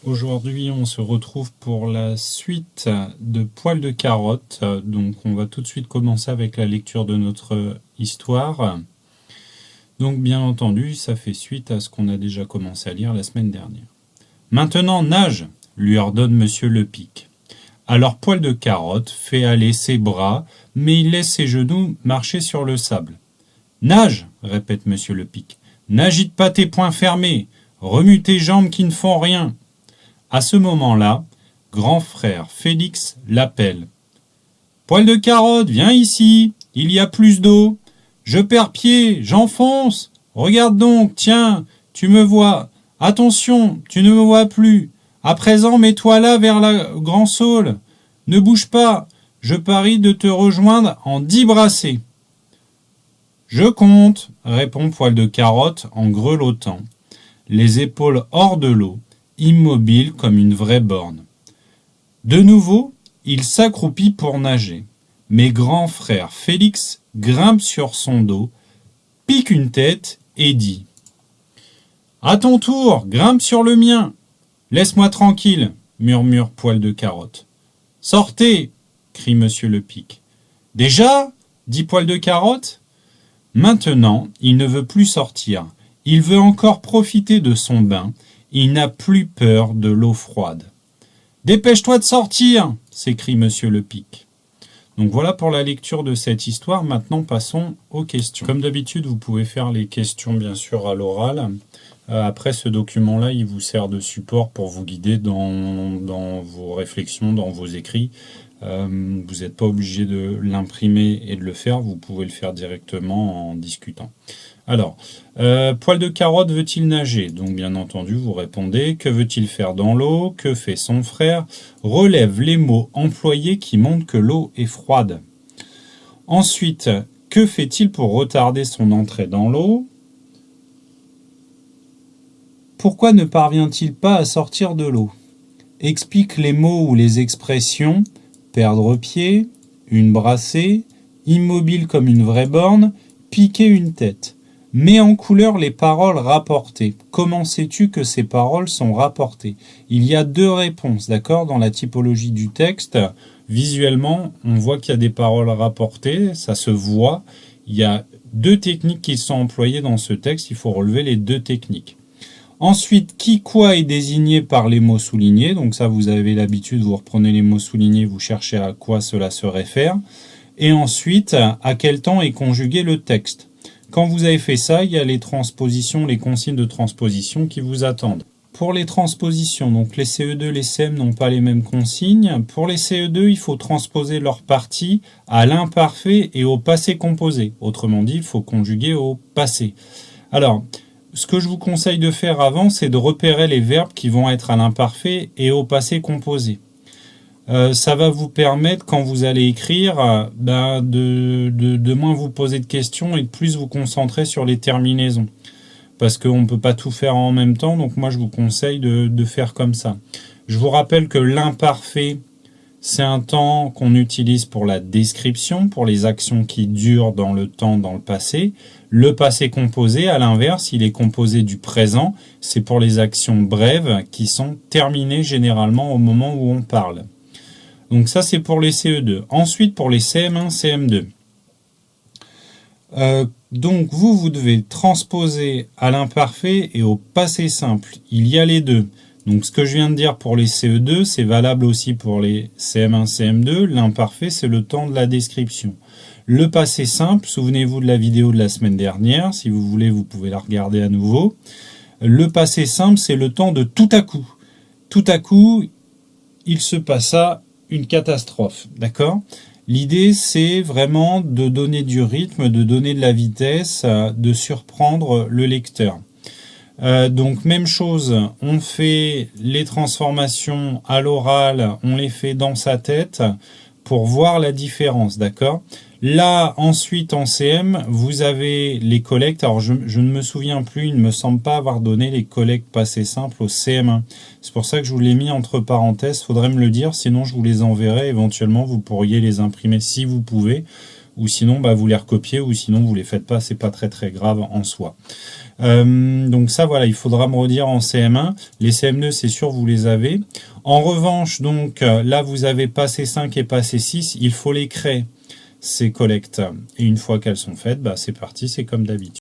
Aujourd'hui, on se retrouve pour la suite de Poil de carotte. Donc, on va tout de suite commencer avec la lecture de notre histoire. Donc, bien entendu, ça fait suite à ce qu'on a déjà commencé à lire la semaine dernière. Maintenant, nage, lui ordonne Monsieur Lepic. Alors, Poil de carotte fait aller ses bras, mais il laisse ses genoux marcher sur le sable. Nage, répète Monsieur Lepic. N'agite pas tes poings fermés. Remue tes jambes qui ne font rien. À ce moment-là, grand frère Félix l'appelle. « Poil de carotte, viens ici, il y a plus d'eau. Je perds pied, j'enfonce. Regarde donc, tiens, tu me vois. Attention, tu ne me vois plus. À présent, mets-toi là vers la grand saule. Ne bouge pas, je parie de te rejoindre en 10 brassées. »« Je compte, répond Poil de carotte en grelottant, les épaules hors de l'eau, immobile comme une vraie borne. De nouveau, il s'accroupit pour nager, mais grand frère Félix grimpe sur son dos, pique une tête et dit « À ton tour, grimpe sur le mien. Laisse-moi tranquille, murmure Poil de carotte. Sortez, crie Monsieur Lepic. Déjà, dit Poil de carotte. Maintenant, il ne veut plus sortir. Il veut encore profiter de son bain. Il n'a plus peur de l'eau froide. « Dépêche-toi de sortir !» s'écrie Monsieur Lepic. Donc voilà pour la lecture de cette histoire. Maintenant, passons aux questions. Comme d'habitude, vous pouvez faire les questions, bien sûr, à l'oral. Après, ce document-là, il vous sert de support pour vous guider dans vos réflexions, dans vos écrits. Vous n'êtes pas obligé de l'imprimer et de le faire. Vous pouvez le faire directement en discutant. Alors, Poil de carotte veut-il nager? Donc bien entendu, vous répondez, que veut-il faire dans l'eau? Que fait son frère? Relève les mots employés qui montrent que l'eau est froide. Ensuite, que fait-il pour retarder son entrée dans l'eau? Pourquoi ne parvient-il pas à sortir de l'eau? Explique les mots ou les expressions perdre pied, une brassée, immobile comme une vraie borne, piquer une tête. Mets en couleur les paroles rapportées. Comment sais-tu que ces paroles sont rapportées? Il y a 2 réponses, d'accord? Dans la typologie du texte, visuellement, on voit qu'il y a des paroles rapportées, ça se voit. Il y a 2 techniques qui sont employées dans ce texte, il faut relever les 2 techniques. Ensuite, qui, quoi est désigné par les mots soulignés. Donc ça, vous avez l'habitude, vous reprenez les mots soulignés, vous cherchez à quoi cela se réfère. Et ensuite, à quel temps est conjugué le texte. Quand vous avez fait ça, il y a les transpositions, les consignes de transposition qui vous attendent. Pour les transpositions, donc les CE2, les CM n'ont pas les mêmes consignes. Pour les CE2, il faut transposer leur partie à l'imparfait et au passé composé. Autrement dit, il faut conjuguer au passé. Alors, ce que je vous conseille de faire avant, c'est de repérer les verbes qui vont être à l'imparfait et au passé composé. Ça va vous permettre, quand vous allez écrire, de moins vous poser de questions et de plus vous concentrer sur les terminaisons. Parce qu'on ne peut pas tout faire en même temps, donc moi je vous conseille de faire comme ça. Je vous rappelle que l'imparfait, c'est un temps qu'on utilise pour la description, pour les actions qui durent dans le temps, dans le passé. Le passé composé, à l'inverse, il est composé du présent. C'est pour les actions brèves qui sont terminées généralement au moment où on parle. Donc ça, c'est pour les CE2. Ensuite, pour les CM1, CM2. Donc, vous devez transposer à l'imparfait et au passé simple. Il y a les 2. Donc, ce que je viens de dire pour les CE2, c'est valable aussi pour les CM1, CM2. L'imparfait, c'est le temps de la description. Le passé simple, souvenez-vous de la vidéo de la semaine dernière. Si vous voulez, vous pouvez la regarder à nouveau. Le passé simple, c'est le temps de tout à coup. Tout à coup, il se passa une catastrophe, d'accord? L'idée, c'est vraiment de donner du rythme, de donner de la vitesse, de surprendre le lecteur. Donc, même chose, on fait les transformations à l'oral, on les fait dans sa tête pour voir la différence, d'accord? Là, ensuite, en CM, vous avez les collectes. Alors, je ne me souviens plus, il ne me semble pas avoir donné les collectes passé simple au CM1. C'est pour ça que je vous l'ai mis entre parenthèses. Il faudrait me le dire, sinon je vous les enverrai. Éventuellement, vous pourriez les imprimer si vous pouvez. ou sinon bah, vous les recopiez, ou sinon vous les faites pas, c'est pas très grave en soi. Donc ça voilà, il faudra me redire en CM1. Les CM2 c'est sûr vous les avez. En revanche donc là vous avez passé 5 et passé 6, il faut les créer ces collectes. Et une fois qu'elles sont faites, bah, c'est parti, c'est comme d'habitude.